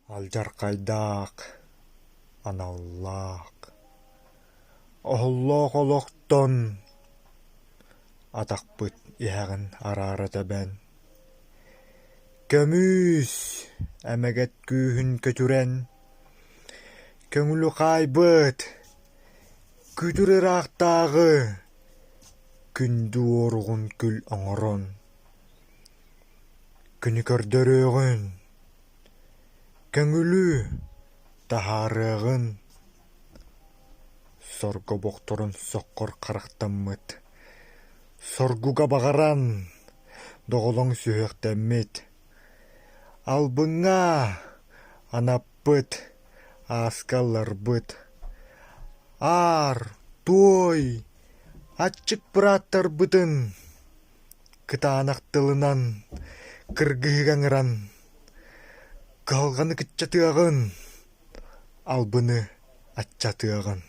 Алжаркайдаак, аналлаак, оһоллоох олохтон атахпыт иһэҕин араарата бэн. Көмүүс эмэгет күүһүн көтүрэн, көҥүлү хаайбыт, күтүрэраахтааҕы күндү уоругун күл оҥорон, күнүкөрдөрөөгүн, көҥүлү тахаарыагын сорго бохторун соххор харахтаммыт, соргуга багаран доголоҥ сүөхтэммит, албыҥҥа анаппыт, ааскалларбыт, аар, туой, аччык бырааттарбытын кытаанахтылынан кыргыһыгаҥыран, калганы кыччатыагын, албыны аччатыагын.